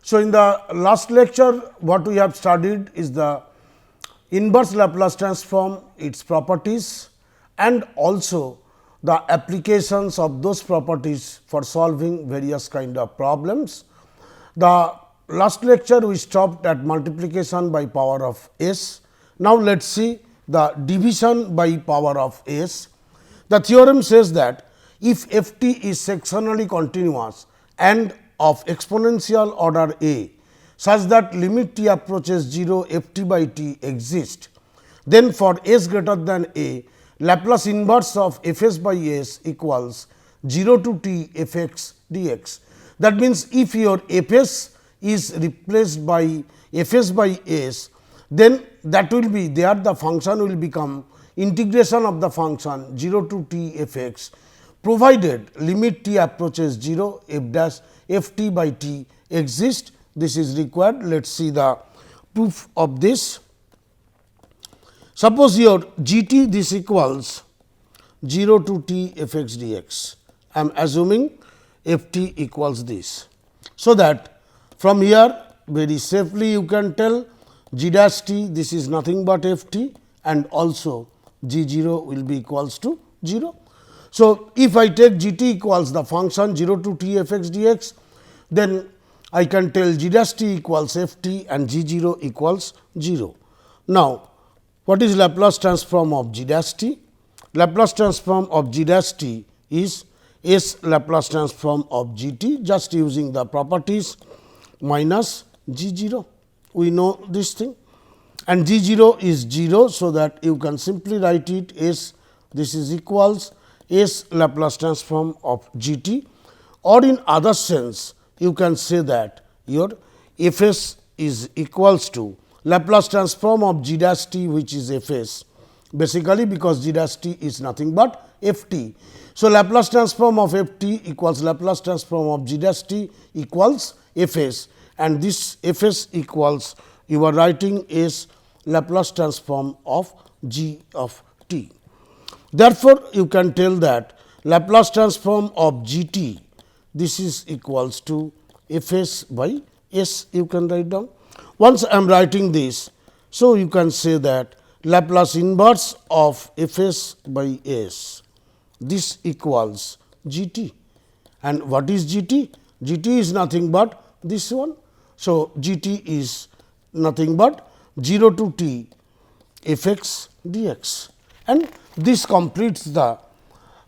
So, in the last lecture what we have studied is the inverse Laplace transform, its properties and also the applications of those properties for solving various kind of problems. The last lecture we stopped at multiplication by power of s. Now, let us see the division by power of s. The theorem says that if f t is sectionally continuous and of exponential order a such that limit t approaches 0 f t by t exist, then for s greater than a, Laplace inverse of f s by s equals 0 to t f x dx. That means, if your f s is replaced by f s by s, then that will be there the function will become integration of the function 0 to t f x, provided limit t approaches 0 f dash f t by t exist. This is required. Let us see the proof of this. Suppose your g t this equals 0 to t f x dx. I am assuming f t equals this. So, that from here very safely you can tell g dash t this is nothing but f t and also g 0 will be equals to 0. So, if I take g t equals the function 0 to t f x dx, then I can tell g dash t equals f t and g 0 equals 0. Now, what is Laplace transform of g dash t? Laplace transform of g dash t is s Laplace transform of g t, just using the properties minus g 0. We know this thing, and g 0 is 0. So, that you can simply write it as this is equals s Laplace transform of g t, or in other sense you can say that your f s is equals to Laplace transform of g dash t, which is f s, basically because g dash t is nothing but f t. So, Laplace transform of f t equals Laplace transform of g dash t equals f s, and this f s equals you are writing is Laplace transform of g of t. Therefore, you can tell that Laplace transform of g t this is equals to f s by s, you can write down. Once I am writing this, so you can say that Laplace inverse of f s by s this equals g t, and what is g t? G t is nothing but this one. So, g t is nothing but 0 to t f x dx, and this completes the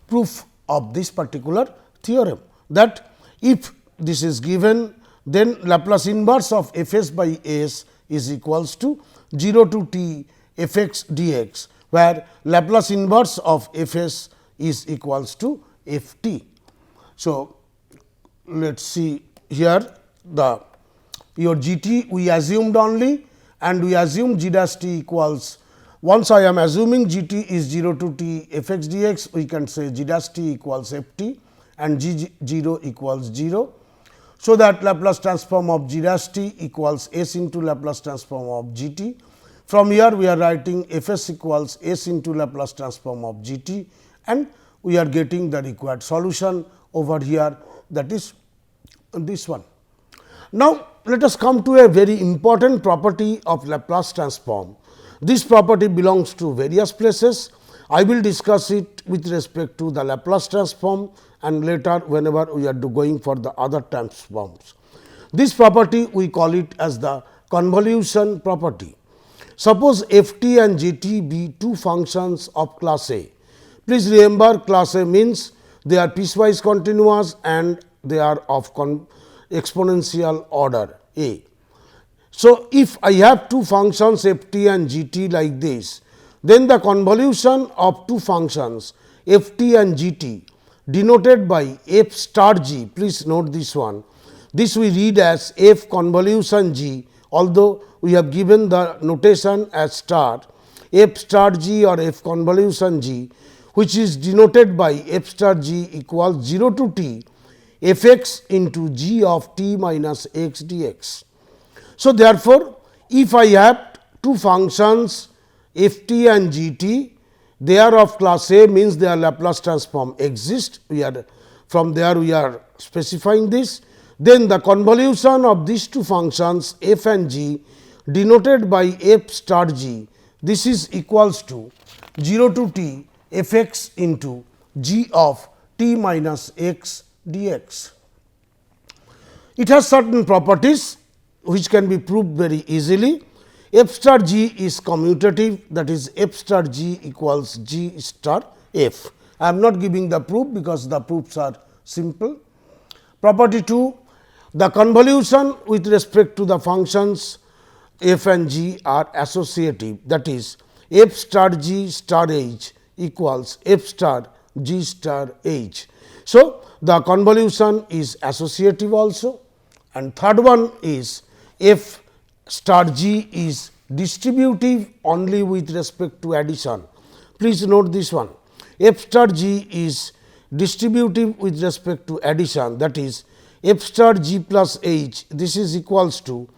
proof of this particular theorem, that if this is given, then Laplace inverse of f s by s is equals to 0 to t f x dx, where Laplace inverse of f s is equals to f t. So, let us see here the your g t we assumed only, and we assume g dash t equals, once I am assuming g t is 0 to t f x dx, we can say g dash t equals f t and g 0 equals 0. So, that Laplace transform of g dash t equals s into Laplace transform of g t. From here we are writing f s equals s into Laplace transform of g t, and we are getting the required solution over here, that is this one. Now, let us come to a very important property of Laplace transform. This property belongs to various places. I will discuss it with respect to the Laplace transform, and later whenever we are going for the other transforms. This property we call it as the convolution property. Suppose f t and g t be two functions of class A. Please remember, class A means they are piecewise continuous and they are of exponential order A. So, if I have two functions f t and g t like this, then the convolution of two functions f t and g t denoted by f star g, please note this one, this we read as f convolution g, although we have given the notation as star, f star g or f convolution g, which is denoted by f star g equals 0 to t f x into g of t minus x dx. So, therefore, if I have two functions f t and g t, they are of class A, means their Laplace transform exists. We are from there we are specifying this. then the convolution of these two functions f and g denoted by f star g, this is equals to 0 to t f x into g of t minus x dx. It has certain properties which can be proved very easily. F star g is commutative, that is f star g equals g star f. I am not giving the proof because the proofs are simple. Property 2, the convolution with respect to the functions f and g are associative, that is f star g star h equals f star g star h. So, the convolution is associative also, and third one is f star g is distributive only with respect to addition. Please note this one, f star g is distributive with respect to addition, that is f star g plus h, this is equals to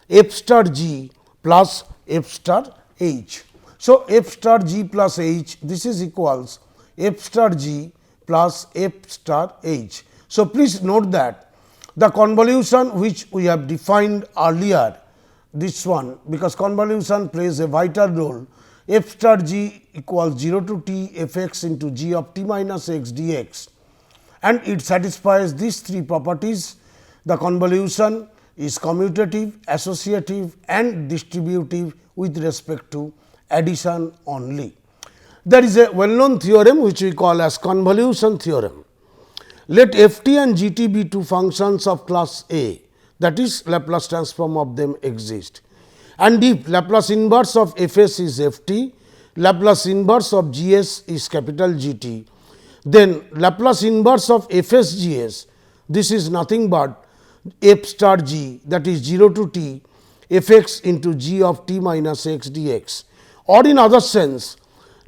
f star g plus f star h. So, f star g plus h, this is equals f star g plus f star h. So, please note that the convolution which we have defined earlier, this one, because convolution plays a vital role, f star g equals 0 to t f x into g of t minus x dx, and it satisfies these three properties. The convolution is commutative, associative and distributive with respect to addition only. There is a well known theorem which we call as convolution theorem. Let f t and g t be two functions of class A, that is Laplace transform of them exist, and if Laplace inverse of f s is f t, Laplace inverse of g s is capital G t, then Laplace inverse of f s g s, this is nothing but f star g, that is 0 to t f x into g of t minus x dx, or in other sense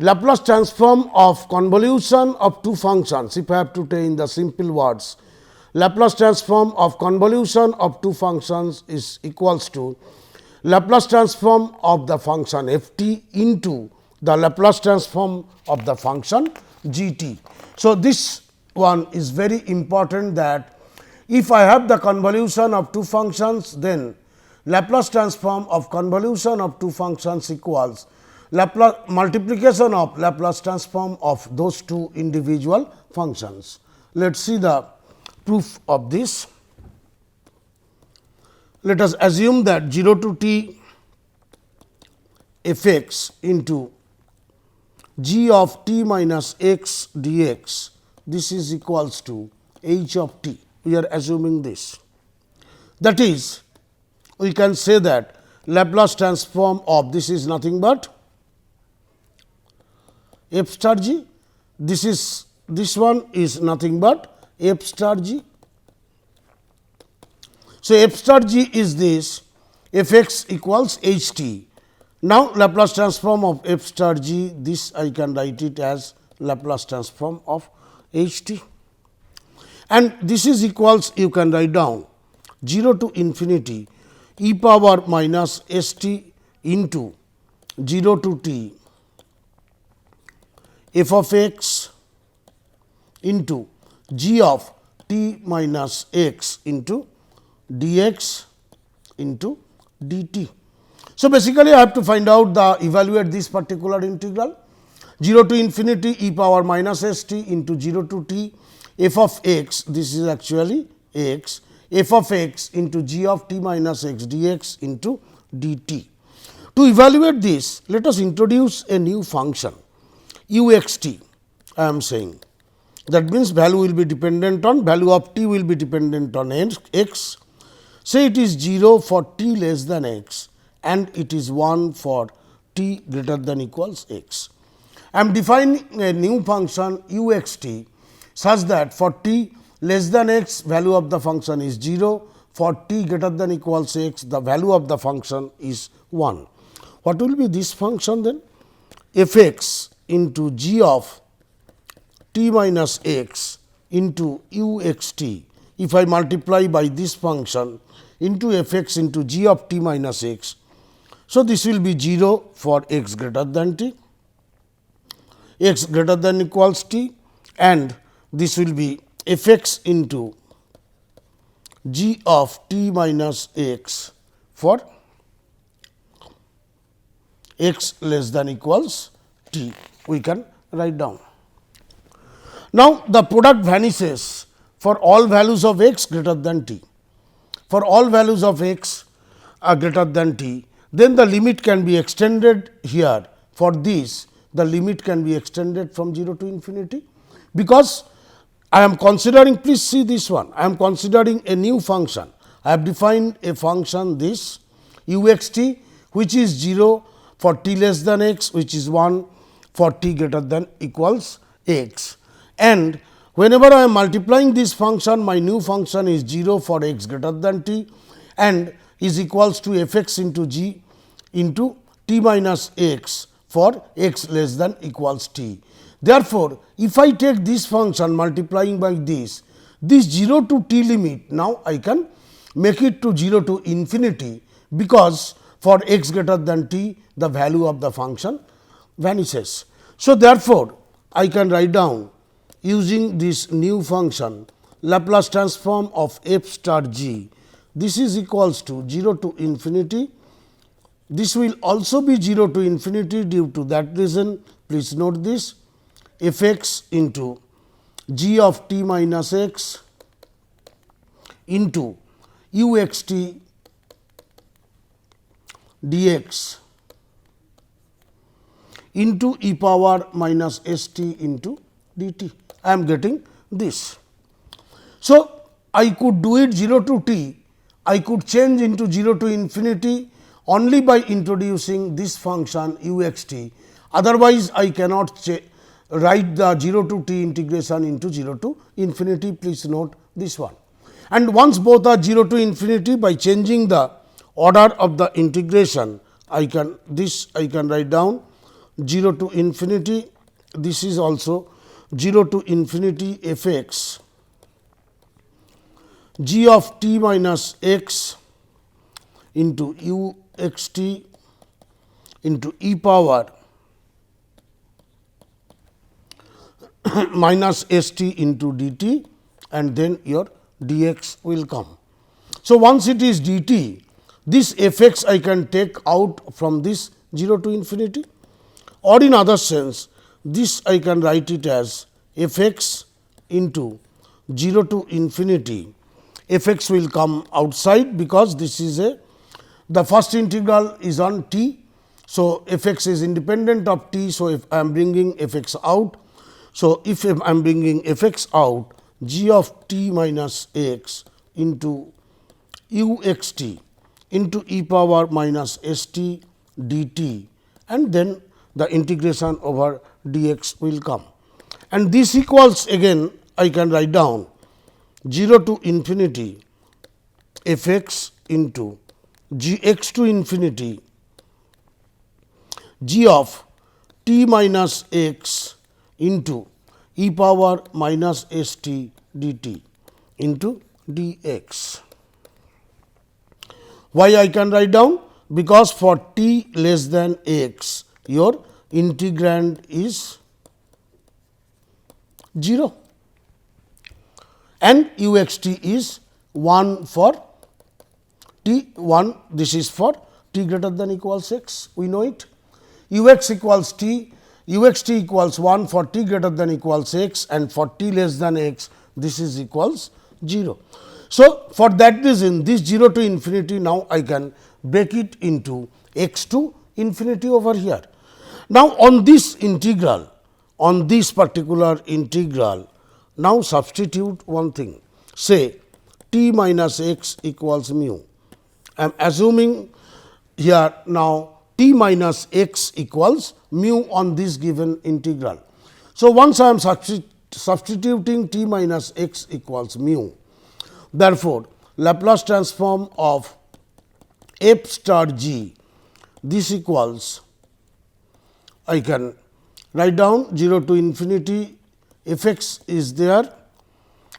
Laplace transform of convolution of two functions. If I have to take in the simple words, Laplace transform of convolution of two functions is equals to Laplace transform of the function f t into the Laplace transform of the function g t. So, this one is very important, that if I have the convolution of two functions, then Laplace transform of convolution of two functions equals Laplace multiplication of Laplace transform of those two individual functions. Let us see the proof of this. Let us assume that 0 to t f x into g of t minus x dx, this is equals to h of t. We are assuming this. That is, we can say that Laplace transform of this is nothing but f star g, this one is nothing but f star g. So, f star g is this, f x equals h t. Now, Laplace transform of f star g, this I can write it as Laplace transform of h t, and this is equals, you can write down 0 to infinity e power minus s t into 0 to t f of x into g of t minus x into dx into dt. So, basically I have to find out evaluate this particular integral 0 to infinity e power minus s t into 0 to t f of x, this is actually x, f of x into g of t minus x dx into dt. To evaluate this, let us introduce a new function u x t. I am saying that means value will be dependent on, value of t will be dependent on x. Say it is 0 for t less than x and it is 1 for t greater than equals x. I am defining a new function u x t such that for t less than x value of the function is 0, for t greater than equals x the value of the function is 1. What will be this function then? F x into g of t minus x into u x t, if I multiply by this function into f x into g of t minus x. So, this will be 0 for x greater than t, x greater than equals t, and this will be f x into g of t minus x for x less than equals t, we can write down. Now, the product vanishes for all values of x greater than t. For all values of x are greater than t, then the limit can be extended here. For this, the limit can be extended from 0 to infinity, because I am considering, please see this one, I am considering a new function. I have defined a function this u x t, which is 0 for t less than x, which is 1 for t greater than equals x. And whenever I am multiplying this function, my new function is 0 for x greater than t and is equals to f x into g into t minus x for x less than equals t. Therefore, if I take this function multiplying by this 0 to t limit, now I can make it to 0 to infinity, because for x greater than t, the value of the function vanishes. So, therefore, I can write down using this new function Laplace transform of f star g. This is equals to 0 to infinity. This will also be 0 to infinity due to that reason. Please note this, f x into g of t minus x into u x t dx into e power minus s t into dt. I am getting this. So, I could do it 0 to t, I could change into 0 to infinity only by introducing this function u x t. Otherwise, I cannot write the 0 to t integration into 0 to infinity. Please note this one. And once both are 0 to infinity, by changing the order of the integration, I can write down 0 to infinity. This is also 0 to infinity f x g of t minus x into u x t into e power minus s t into dt, and then your dx will come. So, once it is dt, this f x I can take out from this 0 to infinity, or in other sense, this I can write it as f x into 0 to infinity. F x will come outside, because this is the first integral is on t. So, f x is independent of t. So, if I am bringing f x out, so if I am bringing f x out, g of t minus x into u x t into e power minus s t dt, and then the integration over dx will come. And this equals, again I can write down 0 to infinity f x into g x to infinity g of t minus x into e power minus s t dt into dx. Why I can write down? Because for t less than x, your integrand is 0 and u x t is 1 for t 1, this is for t greater than equals x, we know it. U x equals t, u x t equals 1 for t greater than equals x, and for t less than x, this is equals 0. So, for that reason, this 0 to infinity, now I can break it into x to infinity over here. Now, on this integral, on this particular integral, now substitute one thing, say t minus x equals mu. I am assuming here now t minus x equals mu on this given integral. So, once I am substituting t minus x equals mu, therefore, Laplace transform of f star g, this equals, I can write down 0 to infinity f x is there,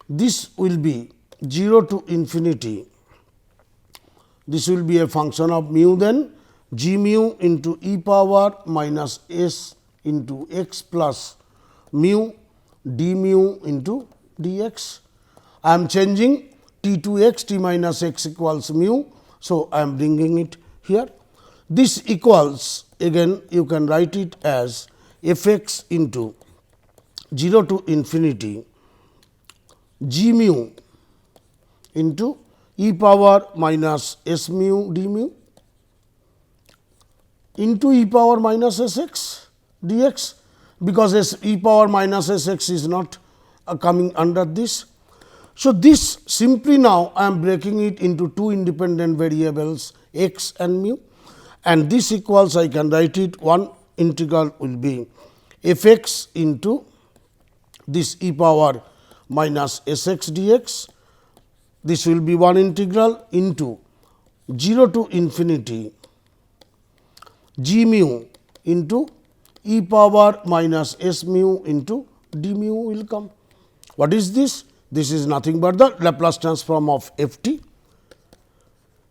this will be 0 to infinity, this will be a function of mu, then g mu into e power minus s into x plus mu d mu into dx. I am changing t to x, t minus x equals mu. So, I am bringing it here. This equals, again you can write it as f x into 0 to infinity g mu into e power minus s mu d mu into e power minus s x dx, because s e power minus s x is not coming under this. So, this simply now I am breaking it into two independent variables x and mu, and this equals, I can write it, one integral will be f x into this e power minus s x dx. This will be one integral into 0 to infinity g mu into e power minus s mu into d mu will come. What is this? This is nothing but the Laplace transform of f t.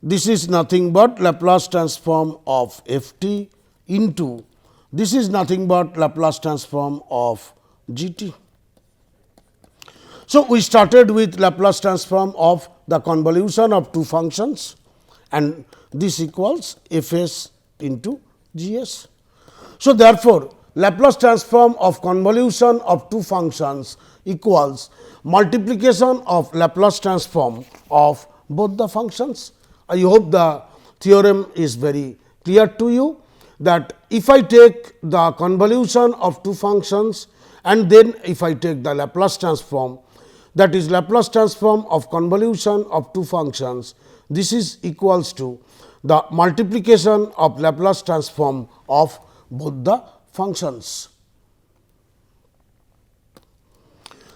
This is nothing but Laplace transform of f t into, this is nothing but Laplace transform of g t. So, we started with Laplace transform of the convolution of two functions, and this equals f s into g s. So, therefore, Laplace transform of convolution of two functions equals multiplication of Laplace transform of both the functions. I hope the theorem is very clear to you, that if I take the convolution of two functions and then if I take the Laplace transform, that is Laplace transform of convolution of two functions, this is equals to the multiplication of Laplace transform of both the functions.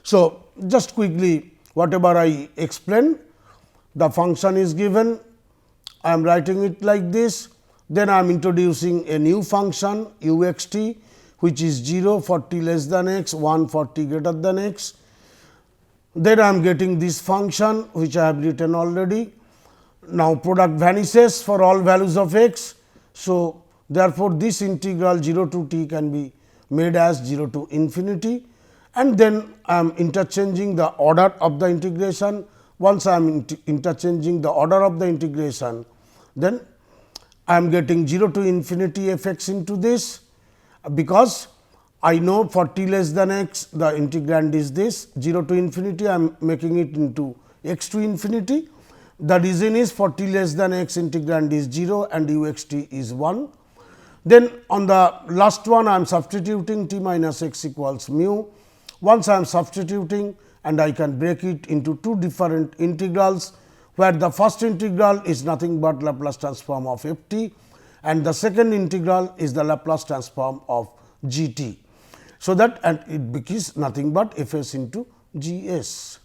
So, just quickly whatever I explained, the function is given, I am writing it like this, then I am introducing a new function u x t, which is 0 for t less than x, 1 for t greater than x. Then I am getting this function which I have written already. Now, product vanishes for all values of x. So, therefore, this integral 0 to t can be made as 0 to infinity, and then I am interchanging the order of the integration. Once I am interchanging the order of the integration, then I am getting 0 to infinity f x into this, because I know for t less than x the integrand is this, 0 to infinity I am making it into x to infinity. The reason is for t less than x integrand is 0 and u x t is 1. Then on the last one I am substituting t minus x equals mu. Once I am substituting, and I can break it into two different integrals, where the first integral is nothing but Laplace transform of f t, and the second integral is the Laplace transform of g t. So, that and it becomes nothing but f s into g s.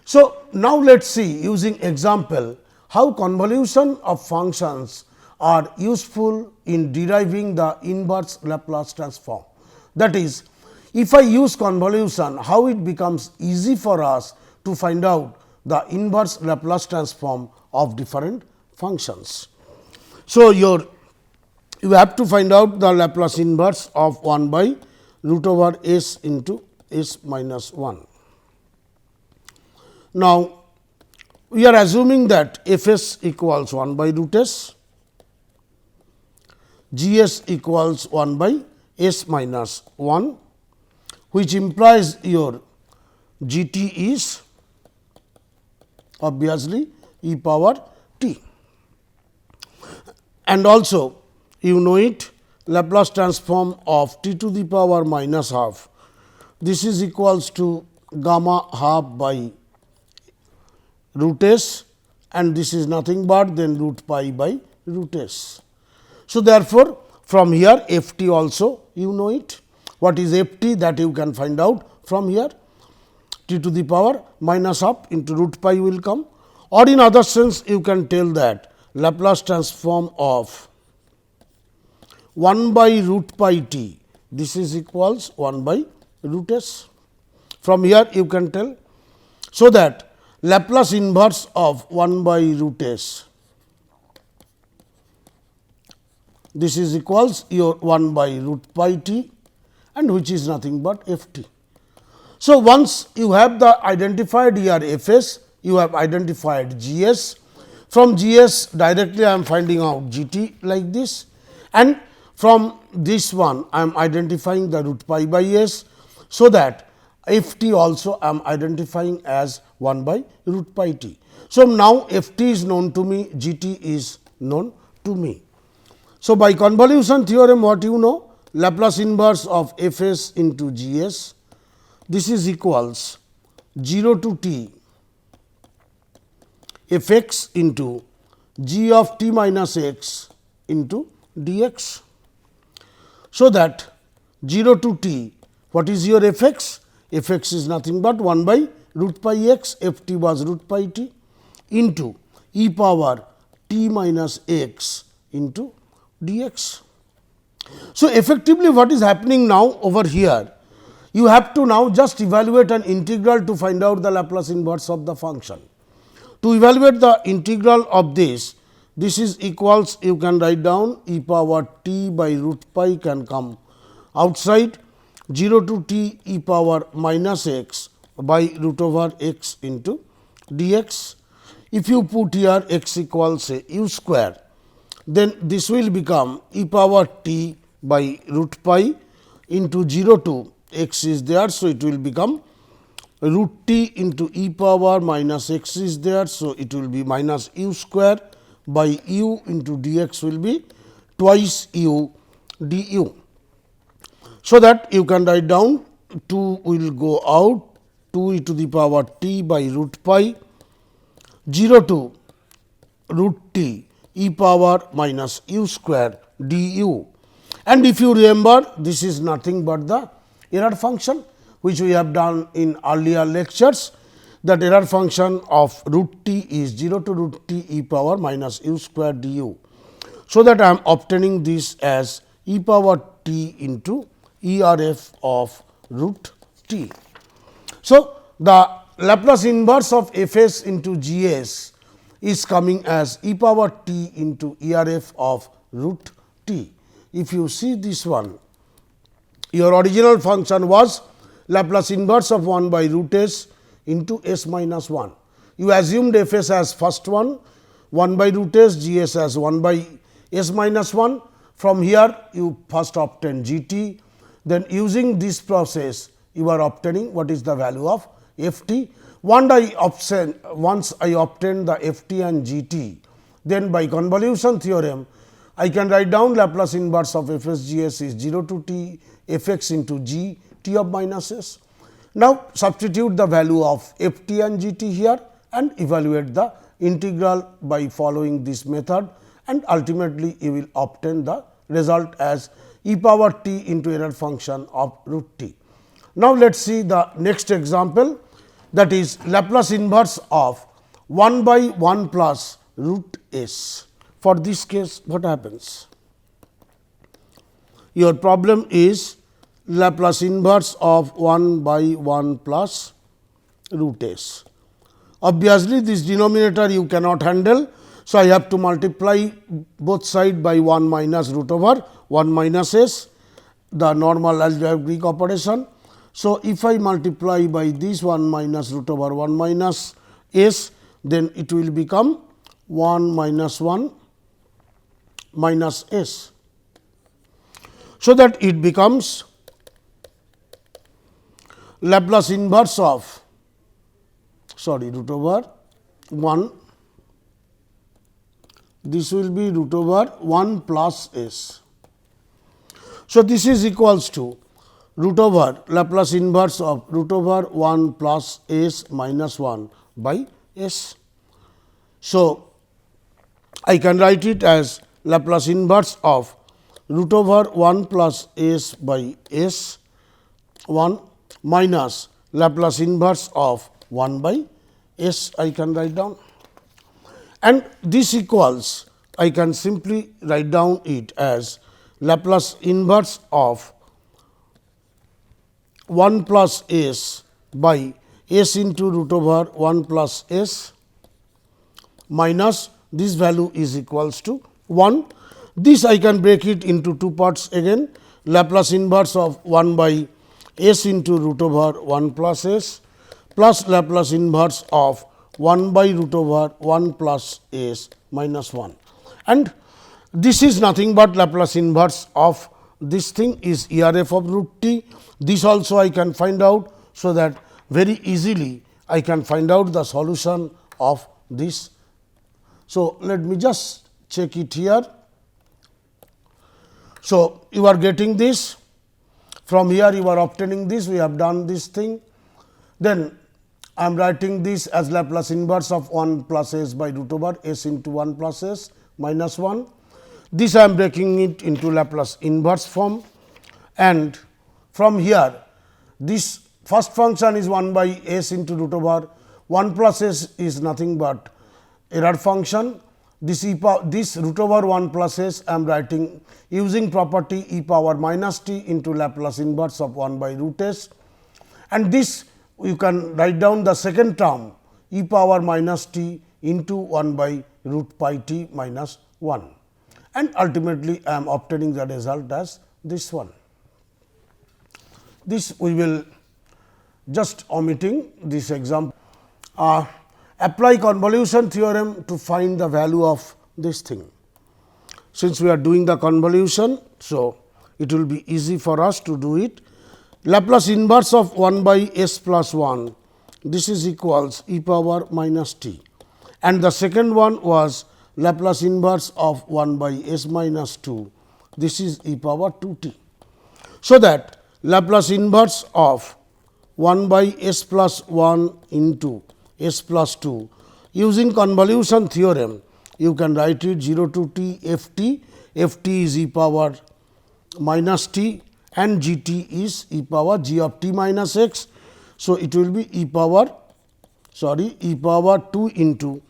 So, now let us see using example how convolution of functions are useful in deriving the inverse Laplace transform. That is, if I use convolution, how it becomes easy for us to find out the inverse Laplace transform of different functions. So, you have to find out the Laplace inverse of 1 by root over s into s minus 1. Now, we are assuming that f s equals 1 by root s, g s equals 1 by s minus 1, which implies your g t is obviously e power t. And also you know it, Laplace transform of t to the power minus half, this is equals to gamma half by root s, and this is nothing but then root pi by root s. So, therefore, from here f t also you know it. What is f t, that you can find out from here, t to the power minus half into root pi will come, or in other sense you can tell that Laplace transform of 1 by root pi t, this is equals 1 by root s. From here you can tell. So, that Laplace inverse of 1 by root s, this is equals your 1 by root pi t, and which is nothing but f t. So, once you have the identified here f s, you have identified G s. From G s directly I am finding out G t like this, and from this one I am identifying the root pi by s. So, that f t also I am identifying as 1 by root pi t. So, now f t is known to me, G t is known to me. So, by convolution theorem, what you know? Laplace inverse of f s into G s, this is equals 0 to t f x into g of t minus x into d x. So, that 0 to t, what is your f x? F x is nothing but 1 by root pi x, f t was root pi t, into e power t minus x into d x. So, effectively what is happening now over here? You have to now just evaluate an integral to find out the Laplace inverse of the function. To evaluate the integral of this is equals, you can write down e power t by root pi can come outside, 0 to t e power minus x by root over x into dx. If you put here x equals say u square, then this will become e power t by root pi into 0 to x is there. So, it will become root t into e power minus x is there. So, it will be minus u square by u into dx will be twice u du. So, that you can write down 2 will go out, 2 e to the power t by root pi 0 to root t e power minus u square du. And if you remember, this is nothing but the error function which we have done in earlier lectures, that error function of root t is 0 to root t e power minus u square du. So, that I am obtaining this as e power t into ERF of root t. So, the Laplace inverse of f s into G s is coming as e power t into ERF of root t. If you see this one, your original function was Laplace inverse of 1 by root s into s minus 1. You assumed f s as first one, 1 by root s, G s as 1 by s minus 1. From here, you first obtain G t, then using this process, you are obtaining what is the value of f t. Once I obtain the f t and G t, then by convolution theorem, I can write down Laplace inverse of f s G s is 0 to t f x into g t of minus s. Now, substitute the value of f t and g t here and evaluate the integral by following this method, and ultimately you will obtain the result as e power t into error function of root t. Now, let us see the next example, that is Laplace inverse of 1 by 1 plus root s. For this case, what happens? Your problem is Laplace inverse of 1 by 1 plus root s. Obviously, this denominator you cannot handle. So, I have to multiply both sides by 1 minus root over 1 minus s, the normal algebraic operation. So, if I multiply by this 1 minus root over 1 minus s, then it will become 1 minus 1 minus s. So, that it becomes Laplace inverse of root over 1, this will be root over 1 plus s. So, this is equals to root over Laplace inverse of root over 1 plus s minus 1 by s. So, I can write it as Laplace inverse of root over 1 plus s by s 1 minus Laplace inverse of 1 by s I can write down, and this equals, I can simply write down it as Laplace inverse of 1 plus s by s into root over 1 plus s minus this value is equals to 1. This I can break it into two parts again, Laplace inverse of 1 by s into root over 1 plus s plus Laplace inverse of 1 by root over 1 plus s minus 1, and this is nothing but Laplace inverse of this thing is ERF of root t. This also I can find out, so that very easily I can find out the solution of this. So, let me just check it here. So, you are getting this, from here you are obtaining this, we have done this thing. Then I am writing this as Laplace inverse of 1 plus s by root over s into 1 plus s minus 1. This I am breaking it into Laplace inverse form, and from here this first function is 1 by s into root over 1 plus s is nothing but error function. This root over 1 plus s I am writing using property e power minus t into Laplace inverse of 1 by root s, and this you can write down the second term e power minus t into 1 by root pi t minus 1, and ultimately I am obtaining the result as this one. This we will just omitting this example. Apply convolution theorem to find the value of this thing. Since we are doing the convolution, so it will be easy for us to do it. Laplace inverse of 1 by s plus 1, this is equals e power minus t, and the second one was Laplace inverse of 1 by s minus 2, this is e power 2 t. So, that Laplace inverse of 1 by s plus 1 into s plus 2, using convolution theorem you can write it 0 to t f t is e power minus t and g t is e power g of t minus x. So, it will be e power 2 into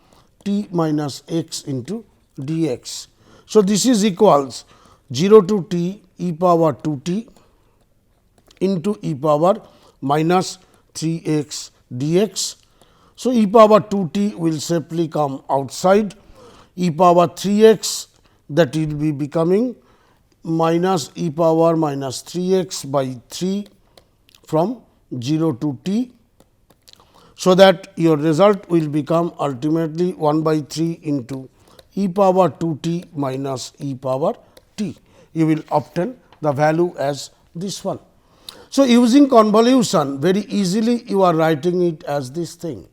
t minus x into dx. So, this is equals 0 to t e power 2 t into e power minus 3 x dx. So, e power 2 t will simply come outside, e power 3 x, that will be becoming minus e power minus 3 x by 3 from 0 to t. So, that your result will become ultimately 1 by 3 into e power 2 t minus e power t. You will obtain the value as this one. So, using convolution very easily you are writing it as this thing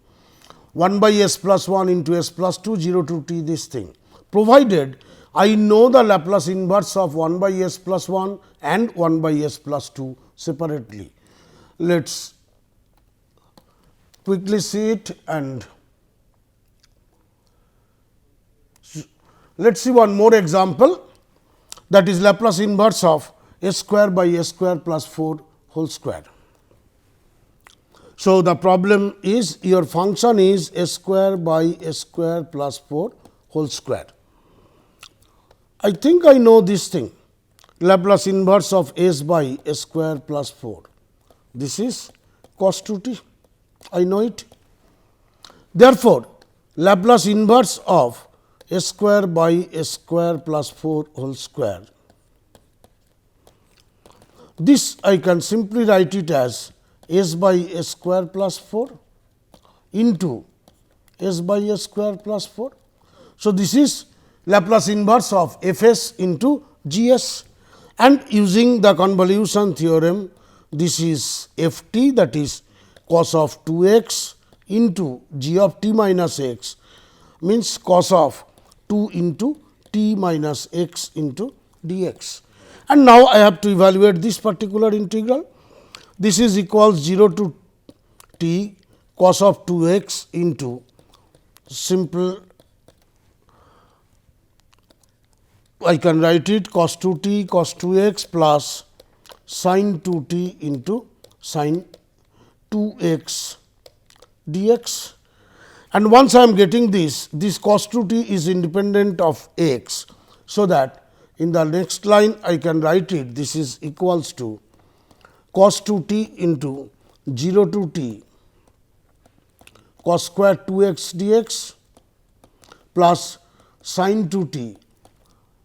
1 by s plus 1 into s plus 2 0 to t, this thing, provided I know the Laplace inverse of 1 by s plus 1 and 1 by s plus 2 separately. Let us quickly see it, and let us see one more example, that is Laplace inverse of s square by s square plus 4 whole square. So, the problem is your function is s square by s square plus 4 whole square. I think I know this thing, Laplace inverse of s by s square plus 4. This is cos 2 t, I know it. Therefore, Laplace inverse of s square by s square plus 4 whole square. This I can simply write it as s by s square plus 4 into s by s square plus 4. So, this is Laplace inverse of f s into g s, and using the convolution theorem, this is f t, that is cos of 2 x into g of t minus x, means cos of 2 into t minus x into dx. And now, I have to evaluate this particular integral. This is equals 0 to t cos of 2 x into simple, I can write it cos 2 t cos 2 x plus sin 2 t into sin 2 x dx. And once I am getting this cos 2 t is independent of x. So, that in the next line I can write it, this is equals to cos 2 t into 0 to t cos square 2 x dx plus sin 2 t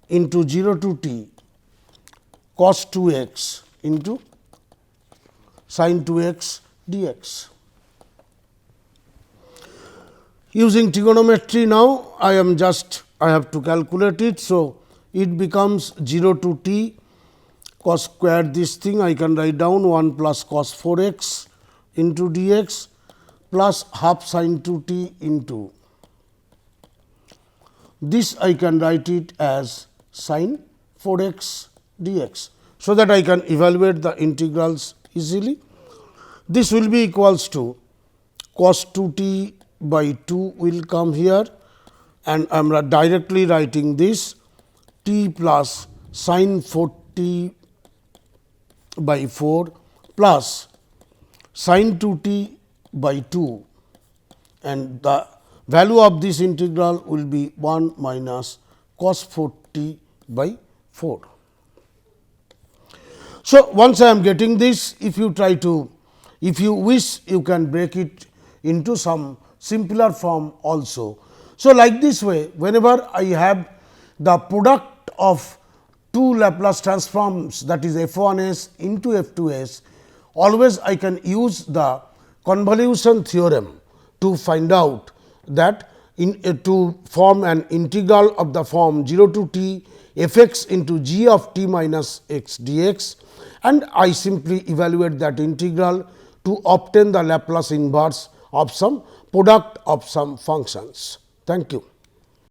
into 0 to t cos 2 x into sin 2 x dx. Using trigonometry now, I have to calculate it. So, it becomes 0 to t cos square this thing I can write down 1 plus cos 4x into dx plus half sin 2t into this I can write it as sin 4x dx. So, that I can evaluate the integrals easily. This will be equals to cos 2t by 2 will come here, and I am directly writing this t plus sin 4t by 4 plus sin 2t by 2, and the value of this integral will be 1 minus cos 4t by 4. So, once I am getting this, if you wish, you can break it into some simpler form also. So, like this way, whenever I have the product of two Laplace transforms, that is f1s into f2s, always I can use the convolution theorem to find out that to form an integral of the form 0 to t f x into g of t minus x dx, and I simply evaluate that integral to obtain the Laplace inverse of some product of some functions. Thank you.